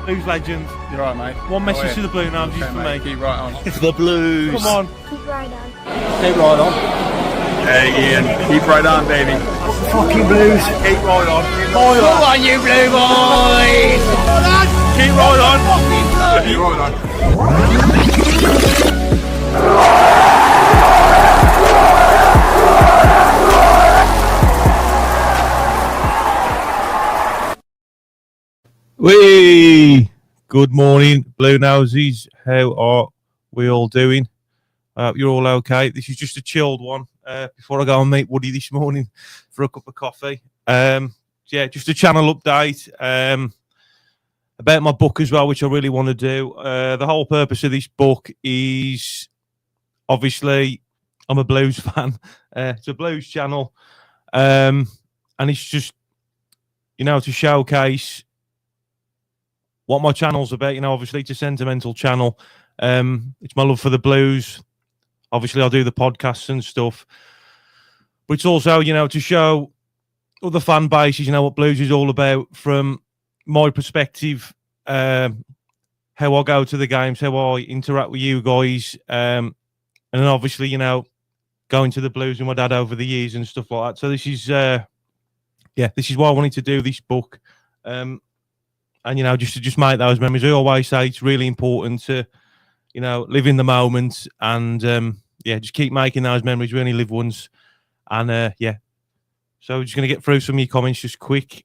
Blues legend. You're right, mate. One message to the Blue Noses for me. Keep right on. The Blues. Come on. Keep right on. Keep right on. Hey, Ian. Keep right on, baby. Fucking Blues. Keep right on. Come on, you Blue boys. Keep right on. Keep right on. Whee! Good morning, Blue Noses. How are we all doing? You're all okay. This is just a chilled one before I go and meet Woody this morning for a cup of coffee. Just a channel update about my book as well, which I really want to do. The whole purpose of this book is, obviously, I'm a blues fan. It's a blues channel, and it's just, to showcase what my channel's about. Obviously it's a sentimental channel. It's my love for the blues. Obviously I do the podcasts and stuff, but it's also, to show other fan bases, what blues is all about from my perspective, how I go to the games, how I interact with you guys, and then obviously, going to the blues with my dad over the years and stuff like that. So this is, this is why I wanted to do this book. And, just to make those memories. I always say it's really important to, live in the moment and, just keep making those memories. We only live once. And, so we're just going to get through some of your comments just quick.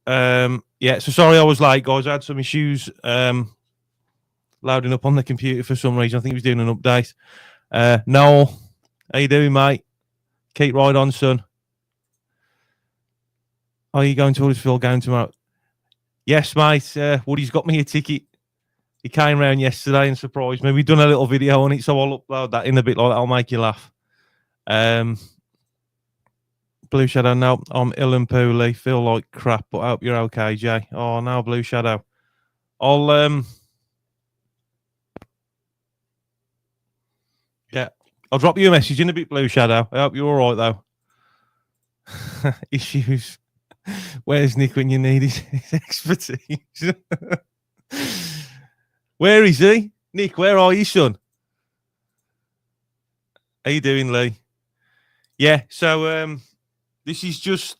So sorry I was late, guys. I had some issues loading up on the computer for some reason. I think he was doing an update. Noel, how you doing, mate? Keep right on, son. Are you going to Huddersfield game tomorrow? Yes, mate. Woody's got me a ticket. He came round yesterday and surprised me. We've done a little video on it, so I'll upload that in a bit like that. I'll make you laugh. Blue Shadow, no, I'm ill and poorly. Feel like crap, but I hope you're okay, Jay. Oh, no, Blue Shadow. I'll drop you a message in a bit, Blue Shadow. I hope you're all right, though. Issues. Where's Nick when you need his expertise? Where is he? Nick, where are you, son? How you doing, Lee? Yeah, so this is just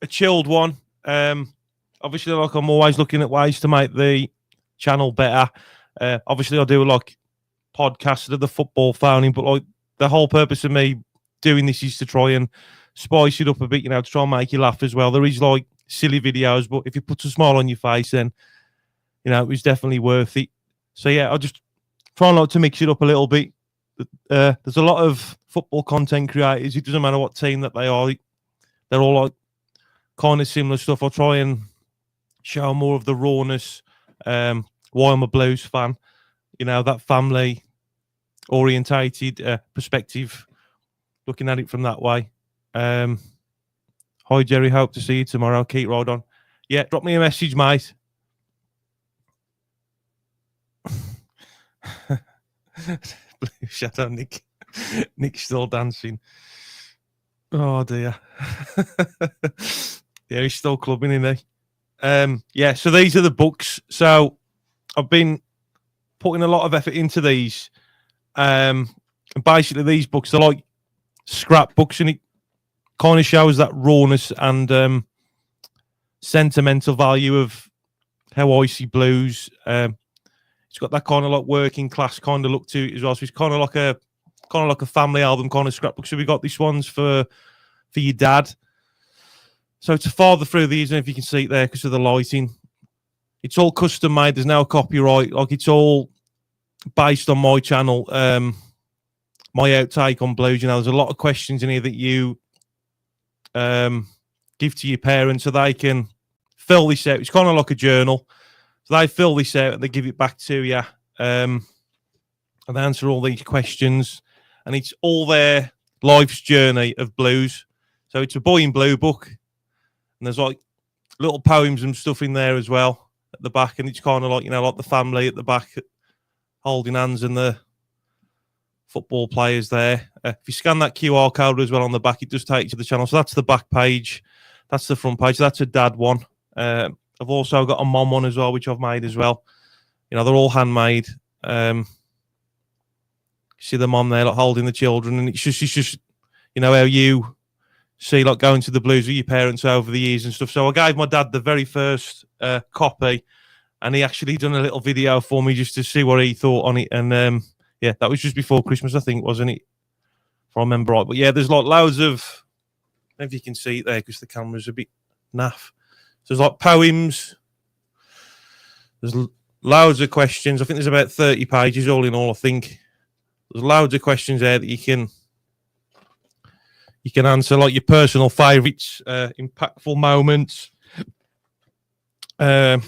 a chilled one. Obviously, like, I'm always looking at ways to make the channel better. Obviously, I do like podcasts of the football phoning, but like the whole purpose of me doing this is to try and spice it up a bit, to try and make you laugh as well. There is like silly videos, but if it puts a smile on your face, then it was definitely worth it. So yeah, I'll just try not to mix it up a little bit. There's a lot of football content creators. It doesn't matter what team that they are; they're all like kind of similar stuff. I'll try and show more of the rawness. Why I'm a blues fan, that family orientated perspective, looking at it from that way. Hi Jerry, hope to see you tomorrow. Keep right on. Yeah, drop me a message, mate. Blue Shadow, Nick. Nick's still dancing. Oh dear. Yeah, he's still clubbing, isn't he? So these are the books. So I've been putting a lot of effort into these. And basically these books are like scrapbooks, and it kind of shows that rawness and sentimental value of how I see blues. It's got that kind of like working class kind of look to it as well. So it's kind of like a family album kind of scrapbook. So we got these ones for your dad. So to farther through these, and if you can see it there because of the lighting, it's all custom made. There's no copyright. Like, it's all based on my channel. My outtake on blues. There's a lot of questions in here that you give to your parents so they can fill this out. It's kind of like a journal. So they fill this out and they give it back to you. And they answer all these questions. And it's all their life's journey of blues. So it's a Boy in Blue book. And there's like little poems and stuff in there as well at the back. And it's kind of like, like the family at the back holding hands and the football players there. If you scan that QR code as well on the back, it does take you to the channel. So that's the back page. That's the front page. That's a dad one. I've also got a mom one as well, which I've made as well. You know, they're all handmade. See the mom there, like holding the children, and it's just, you know, how you see like going to the blues with your parents over the years and stuff. So I gave my dad the very first copy, and he actually done a little video for me just to see what he thought on it. And yeah, that was just before Christmas, I think, wasn't it? If I remember right. But yeah, there's like loads of. I don't know if you can see it there because the camera's a bit naff. So there's like poems. There's loads of questions. I think there's about 30 pages all in all, I think. There's loads of questions there that you can answer, like your personal favourites, impactful moments. We'll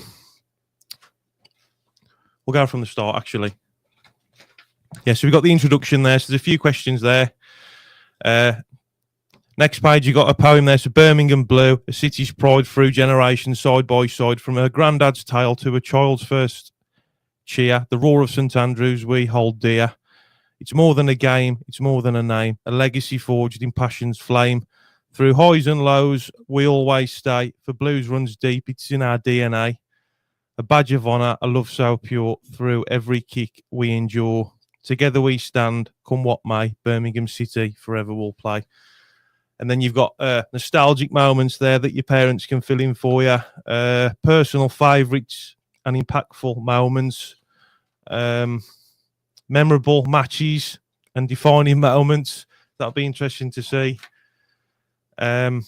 go from the start, actually. Yeah, so we've got the introduction there. So there's a few questions there. Next page, you got a poem there. So Birmingham Blue, a city's pride through generations, side by side, from her granddad's tale to a child's first cheer. The roar of St Andrews we hold dear. It's more than a game, it's more than a name, a legacy forged in passion's flame. Through highs and lows, we always stay, for blues runs deep, it's in our DNA. A badge of honour, a love so pure, through every kick we endure. Together we stand, come what may, Birmingham City forever will play. And then you've got nostalgic moments there that your parents can fill in for you. Personal favourites and impactful moments. Memorable matches and defining moments. That'll be interesting to see. Your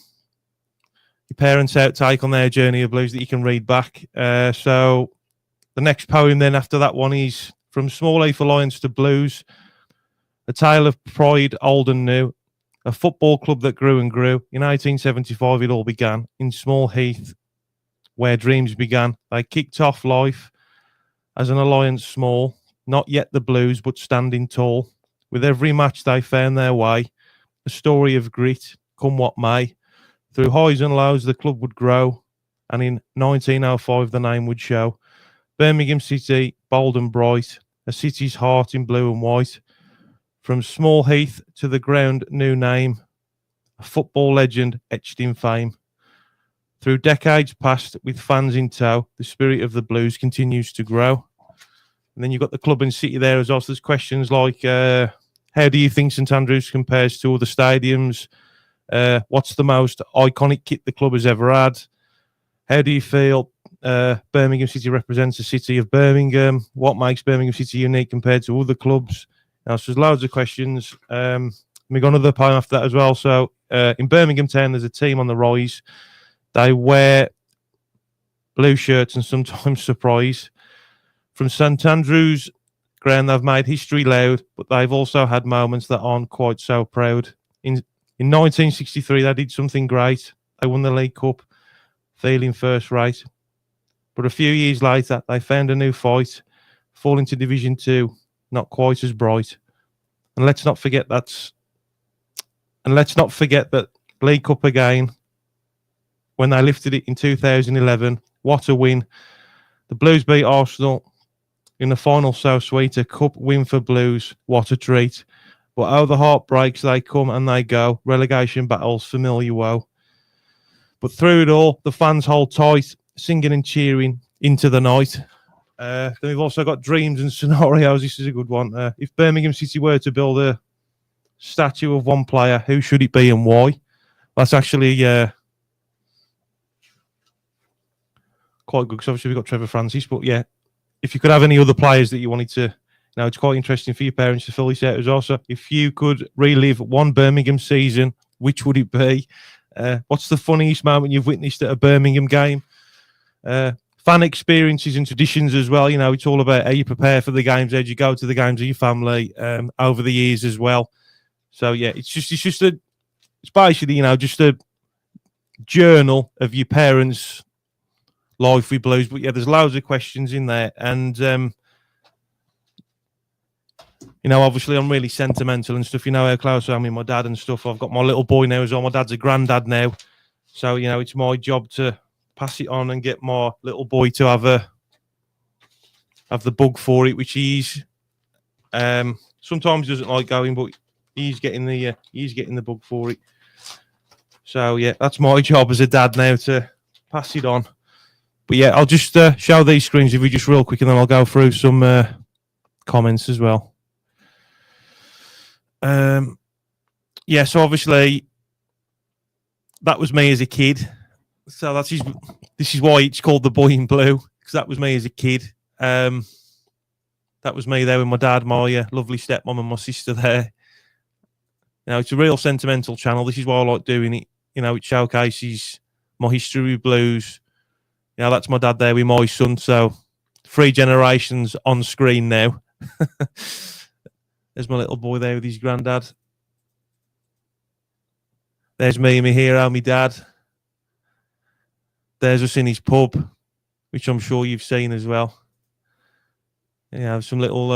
parents' outtake on their journey of blues that you can read back. So the next poem then after that one is From Small Heath Alliance to Blues. A tale of pride, old and new. A football club that grew and grew. In 1875 it all began. In Small Heath, where dreams began. They kicked off life as an alliance small. Not yet the Blues, but standing tall. With every match they found their way. A story of grit, come what may. Through highs and lows the club would grow. And in 1905 the name would show. Birmingham City, bold and bright. A city's heart in blue and white. From Small Heath to the ground, new name. A football legend etched in fame. Through decades past, with fans in tow, the spirit of the Blues continues to grow. And then you've got the club and city there as well. So there's questions like, how do you think St Andrews compares to other stadiums? What's the most iconic kit the club has ever had? How do you feel Birmingham City represents the city of Birmingham? What makes Birmingham City unique compared to other clubs? Now, so there's loads of questions. We got another poem after that as well. So in Birmingham Town, there's a team on the rise. They wear blue shirts and sometimes surprise. From St Andrews ground, they've made history loud, but they've also had moments that aren't quite so proud. In 1963, they did something great. They won the League Cup, feeling first rate. But a few years later, they found a new fight, falling to Division 2. Not quite as bright. And let's not forget that League Cup again, when they lifted it in 2011. What a win. The Blues beat Arsenal in the final, so sweet. A cup win for Blues, what a treat. But oh, the heartbreaks, they come and they go. Relegation battles, familiar woe. But through it all, the fans hold tight, singing and cheering into the night. Then we've also got dreams and scenarios. This is a good one. If Birmingham City were to build a statue of one player, who should it be and why? That's actually quite good because obviously we've got Trevor Francis. But yeah, if you could have any other players that you wanted to, it's quite interesting for your parents to fill this out as well. So if you could relive one Birmingham season, which would it be? What's the funniest moment you've witnessed at a Birmingham game? Fan experiences and traditions as well. It's all about how you prepare for the games, how you go to the games of your family over the years as well. So yeah, it's basically just a journal of your parents' life with blues. But yeah, there's loads of questions in there, and obviously I'm really sentimental and stuff. How close I am with my dad and stuff. I've got my little boy now as well. My dad's a granddad now, so it's my job to pass it on and get my little boy to have the bug for it, which he's sometimes doesn't like going, but he's getting the bug for it. So yeah, that's my job as a dad now, to pass it on. But yeah, I'll just show these screens if we just real quick, and then I'll go through some comments as well. Yeah, so obviously that was me as a kid. So this is why it's called The Boy in Blue, because that was me as a kid. That was me there with my dad, my lovely stepmom, and my sister there. You know, it's a real sentimental channel. This is why I like doing it. You know, it showcases my history with blues. You know, that's my dad there with my son. So 3 generations on screen now. There's my little boy there with his granddad. There's me, my hero, my dad. There's us in his pub, which I'm sure you've seen as well. Yeah, some little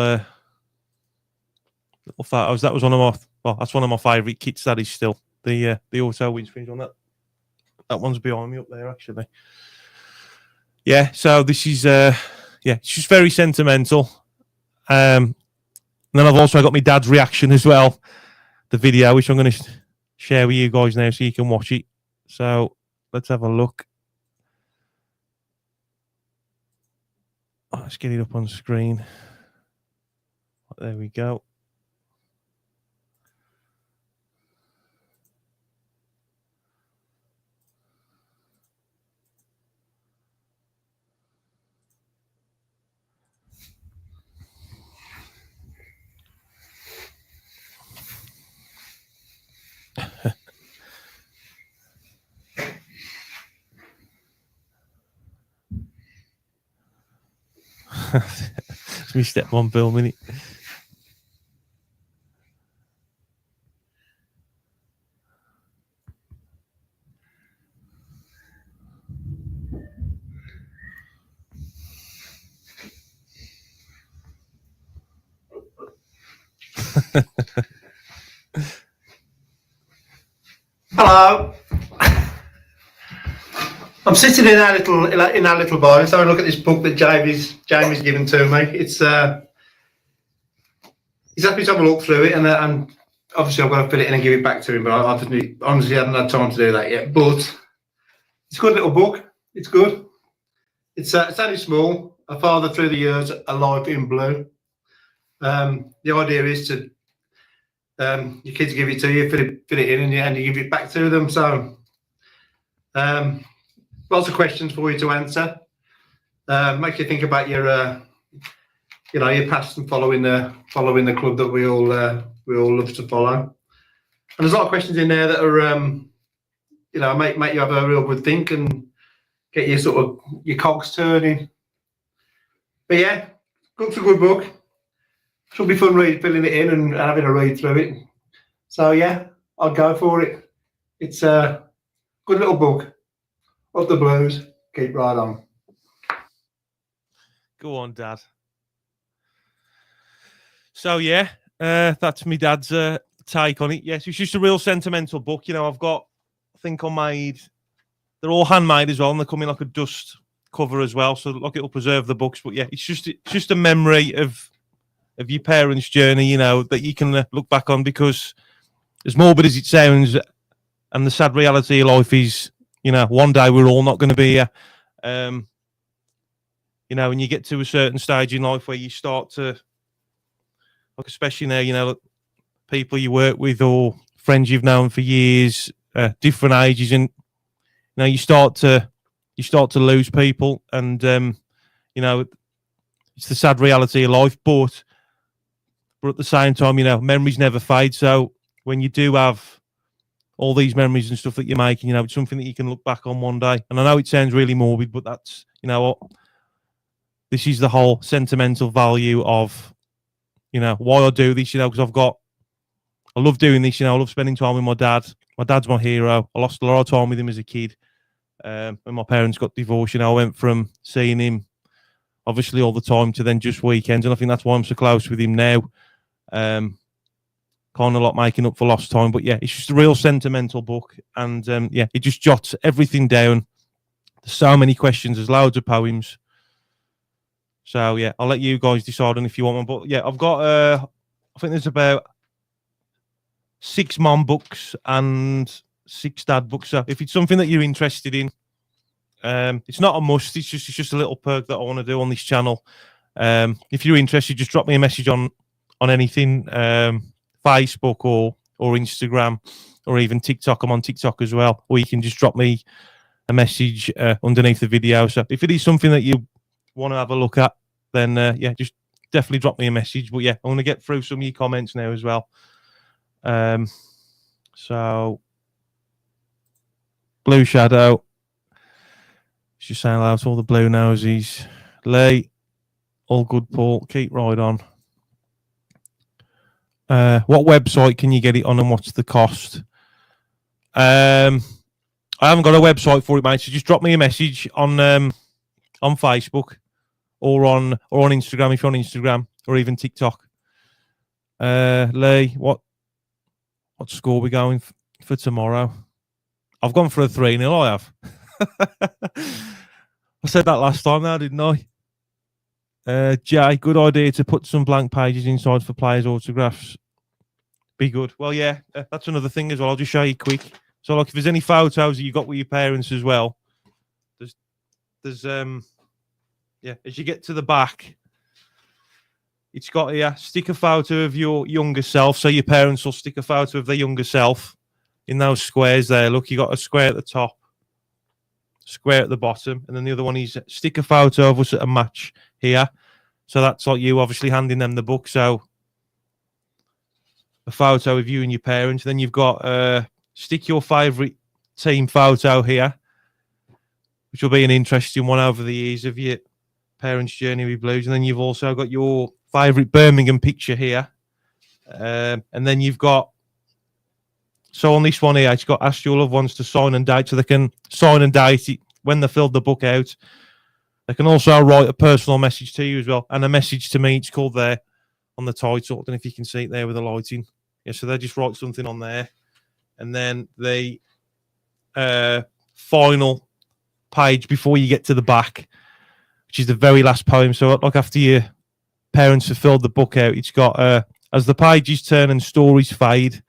photos. That was one of my, well, that's one of my favourite kits. That is still the auto windscreens on that. That one's behind me up there, actually. Yeah, so this is yeah, it's just very sentimental. And then I've also got my dad's reaction as well, the video, which I'm going to share with you guys now so you can watch it. So let's have a look. Oh, let's get it up on screen. There we go. It's me stepmom filming it. Hello. I'm sitting in our little bar. Let's have a look at this book that Jamie's given to me. It's he's asked me to have a look through it, and obviously I've got to fill it in and give it back to him. But I honestly haven't had time to do that yet. But it's a good little book. It's good. It's only small. A father through the years, a life in blue. The idea is to your kids give it to you, fill it in, and you give it back to them. So lots of questions for you to answer. Make you think about your your past and following the club that we all love to follow. And there's a lot of questions in there that are make you have a real good think and get your sort of your cogs turning. But yeah, it's a good book. Should be fun filling it in and having a read through it. So yeah, I'll go for it. It's a good little book. Of the blues. Keep right on. Go on, Dad. So yeah, that's my dad's take on it. Yes, it's just a real sentimental book. You know, I think they're all handmade as well, and they come in like a dust cover as well, so like it'll preserve the books. But yeah, it's just a memory of your parents' journey, you know, that you can look back on, because as morbid as it sounds, and the sad reality of life is, you know, one day we're all not going to be here. You know, when you get to a certain stage in life where you start to, like, especially now, you know, people you work with or friends you've known for years, different ages, and you know, you start to lose people, and you know, it's the sad reality of life. But at the same time, you know, memories never fade. So when you do have all these memories and stuff that you're making, you know, it's something that you can look back on one day. And I know it sounds really morbid, but that's, you know, this is the whole sentimental value of, you know, why I do this, you know, because I love doing this, you know, I love spending time with my dad. My dad's my hero. I lost a lot of time with him as a kid. When my parents got divorced, you know, I went from seeing him obviously all the time to then just weekends. And I think that's why I'm so close with him now. Kind of like making up for lost time. But yeah, it's just a real sentimental book. And yeah, it just jots everything down. There's so many questions. There's loads of poems. So yeah, I'll let you guys decide on if you want one. But yeah, I've got, I think there's about 6 mom books and 6 dad books. So if it's something that you're interested in, It's not a must. It's just a little perk that I want to do on this channel. If you're interested, just drop me a message on anything, Facebook or Instagram or even TikTok. I'm on TikTok as well. Or you can just drop me a message underneath the video. So if it is something that you want to have a look at, then yeah, just definitely drop me a message. But yeah, I want to get through some of your comments now as well. So Blue Shadow, just saying hello to all the blue nosies. Lee, all good, Paul. Keep right on. What website can you get it on, and what's the cost? I haven't got a website for it, mate. So just drop me a message on Facebook or on Instagram if you're on Instagram, or even TikTok. Lee, what score are we going for tomorrow? I've gone for a 3-0. I have. I said that last time now, didn't I? Jay, good idea to put some blank pages inside for players' autographs. Be good. Well, yeah, that's another thing as well. I'll just show you quick. So, like, if there's any photos that you got with your parents as well, there's yeah, as you get to the back, it's got here, stick a photo of your younger self. So your parents will stick a photo of their younger self in those squares there. Look, you got a square at the top, square at the bottom, and then the other one is stick a photo of us at a match here. So that's like you obviously handing them the book. So a photo of you and your parents. Then you've got stick your favourite team photo here, which will be an interesting one over the years of your parents' journey with Blues. And then you've also got your favourite Birmingham picture here. And then you've got, so on this one here, it's got ask your loved ones to sign and date, so they can sign and date it when they filled the book out. They can also write a personal message to you as well, and a message to me. It's called there on the title. I don't know if you can see it there with the lighting. Yeah, so they just write something on there. And then the final page before you get to the back, which is the very last poem. So like after your parents have filled the book out, it's got, as the pages turn and stories fade,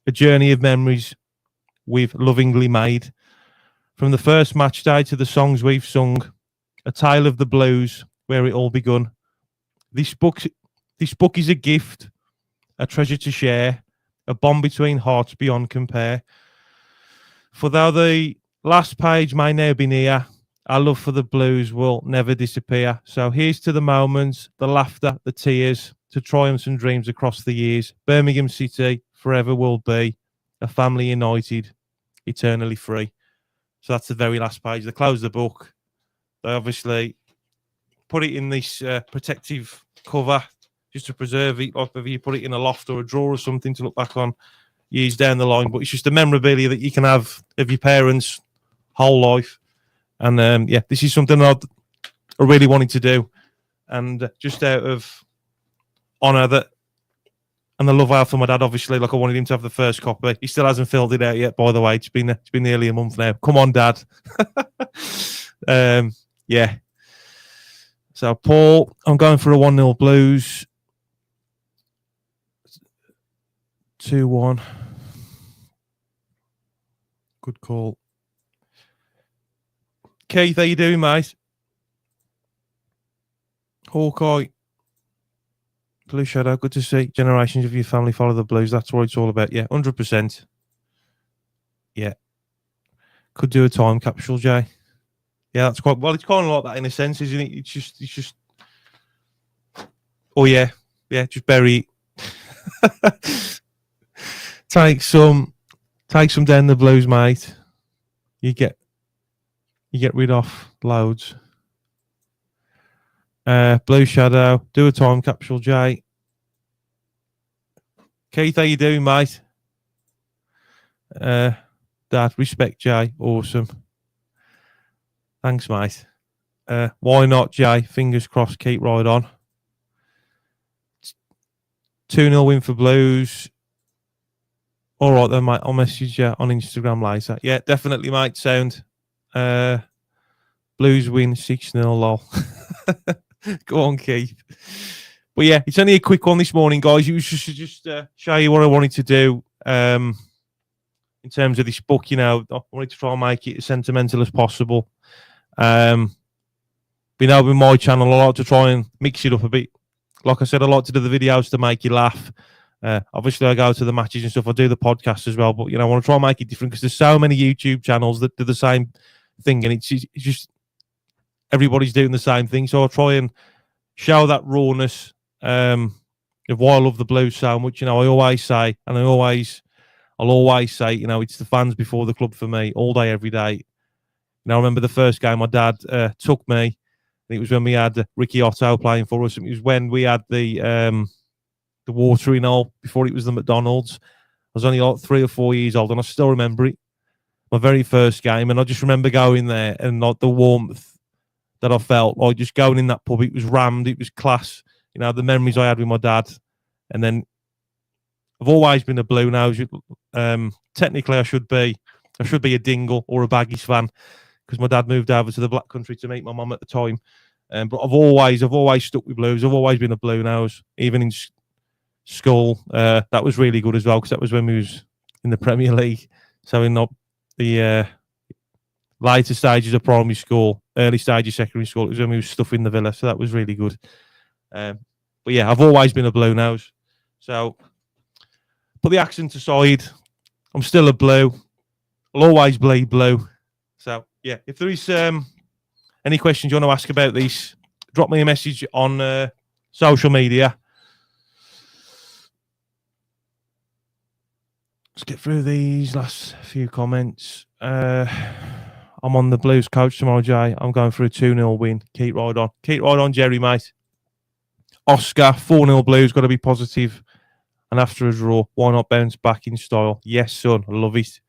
a journey of memories we've lovingly made. From the first match day to the songs we've sung, a tale of the Blues where it all begun. This book is a gift, a treasure to share, a bond between hearts beyond compare. For though the last page may now be near, our love for the Blues will never disappear. So here's to the moments, the laughter, the tears, to triumphs and dreams across the years. Birmingham City forever will be a family united, eternally free. So that's the very last page. They close the book. They obviously put it in this protective cover just to preserve it, like if you put it in a loft or a drawer or something to look back on years down the line. But it's just a memorabilia that you can have of your parents' whole life. And yeah, this is something I really wanted to do. And just out of honour that, and the love I have for my dad, obviously, like I wanted him to have the first copy. He still hasn't filled it out yet, by the way. It's been nearly a month now. Come on, Dad. Yeah. So, Paul, I'm going for a 1-0 Blues. 2-1. Good call. Keith, how you doing, mate? Hawkeye. Blue Shadow, good to see. Generations of your family follow the Blues. That's what it's all about. Yeah, 100%. Yeah. Could do a time capsule, Jay. Yeah, that's quite well. It's kind of like that in a sense, isn't it? It's just. Oh yeah, just bury it. take some down the Blues, mate. You get rid of loads. Blue Shadow, do a time capsule, Jay. Keith, how you doing, mate? Dad, respect, Jay. Awesome. Thanks, mate. Why not, Jay? Fingers crossed, keep right on. 2-0 win for Blues. All right then, mate. I'll message you on Instagram later. Yeah, definitely, mate. Sound. Blues win 6-0, lol. Go on, Keith. But yeah, it's only a quick one this morning, guys. It was just to show you what I wanted to do. in terms of this book. You know, I wanted to try and make it as sentimental as possible. You know, with my channel, I like to try and mix it up a bit. Like I said, I like to do the videos to make you laugh. Obviously, I go to the matches and stuff. I do the podcast as well, but you know, I want to try and make it different because there's so many YouTube channels that do the same thing, and it's just everybody's doing the same thing. So I'll try and show that rawness of why I love the Blues so much. You know, I always say, and I'll always say, you know, it's the fans before the club for me, all day, every day. You know, I remember the first game my dad took me. It was when we had 𝒂𝒑 playing for us. It was when we had the watering hole before it was the McDonald's. I was only like 3 or 4 years old, and I still remember it. My very first game, and I just remember going there and like the warmth that I felt, like just going in that pub. It was rammed. It was class. You know, the memories I had with my dad, and then I've always been a Blue Nose. Technically, I should be a Dingle or a Baggies fan, because my dad moved over to the Black Country to meet my mum at the time. But I've always stuck with Blues. I've always been a Blue Nose, even in school. That was really good as well, because that was when we was in the Premier League. So in the later stages of primary school, early stages of secondary school, it was when we was stuffing the Villa. So that was really good. But yeah, I've always been a Blue Nose. So put the accent aside, I'm still a Blue. I'll always bleed blue. So yeah, if there is any questions you want to ask about this, drop me a message on social media. Let's get through these last few comments. I'm on the Blues coach tomorrow, Jay. I'm going for a 2-0 win. Keep right on. Keep right on, Jerry, mate. Oscar, 4-0 Blues. Got to be positive. And after a draw, why not bounce back in style? Yes, son. I love it.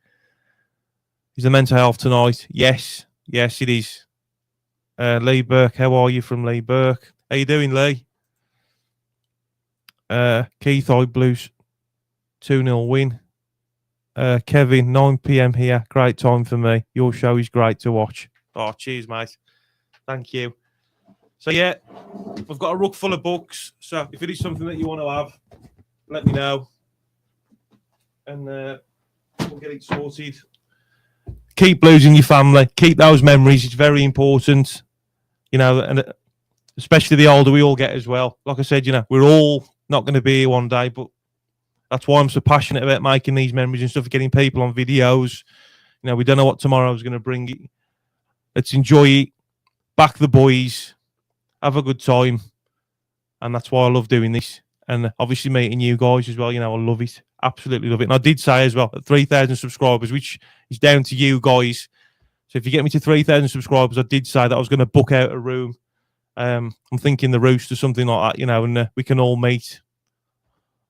Is the mental health tonight? Yes. Yes, it is. Lee Burke, how are you from Lee Burke? How you doing, Lee? Keith, I Blues 2-0 win. Kevin, 9 PM here. Great time for me. Your show is great to watch. Oh, cheers, mate. Thank you. So, yeah, I've got a rug full of books. So, if it is something that you want to have, let me know. And we'll get it sorted. Keep Blues in your family. Keep those memories. It's very important. You know, and especially the older we all get as well. Like I said, you know, we're all not going to be here one day, but that's why I'm so passionate about making these memories and stuff, getting people on videos. You know, we don't know what tomorrow's going to bring. Let's enjoy it. Back the boys. Have a good time. And that's why I love doing this. And obviously meeting you guys as well. You know, I love it. Absolutely love it. And I did say as well, at 3,000 subscribers, which is down to you guys. So if you get me to 3,000 subscribers, I did say that I was going to book out a room. I'm thinking the Roost or something like that, you know, and we can all meet.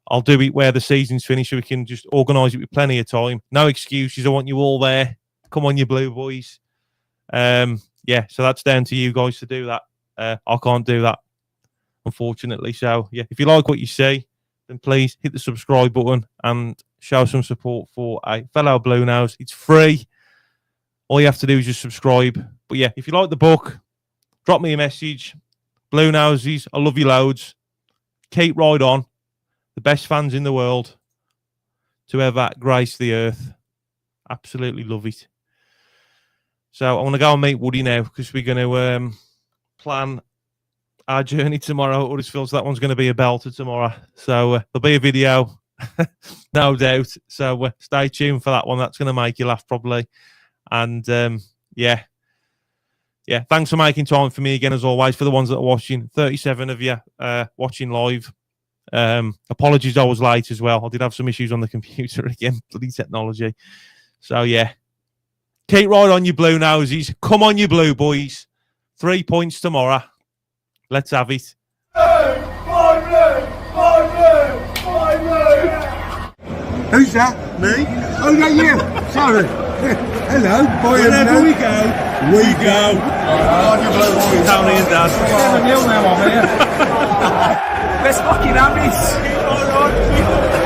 I'll do it where the season's finished, so we can just organise it with plenty of time. No excuses. I want you all there. Come on, you Blue boys. Yeah, so that's down to you guys to do that. I can't do that, unfortunately. So, yeah, if you like what you see, then please hit the subscribe button and show some support for a fellow Blue Nose. It's free. All you have to do is just subscribe. But, yeah, if you like the book, drop me a message. Blue Noses, I love you loads. Keep right on. The best fans in the world to ever grace the earth. Absolutely love it. So I want to go and meet Woody now, because we're going to plan our journey tomorrow. Huddersfield, so that one's going to be a belter tomorrow. So there'll be a video, no doubt. So stay tuned for that one. That's going to make you laugh probably. And yeah, thanks for making time for me again, as always, for the ones that are watching. 37 of you watching live. Apologies I was late as well. I did have some issues on the computer again. Bloody technology. So yeah, keep right on, you Blue Noses. Come on, you Blue boys. 3 points tomorrow. Let's have it. Who's that? Me? Oh, yeah, you. Sorry. Hello. Wherever we go. On your Blue boys. Tony and Dad. 7-0 now, I'm here. Let's fucking have it.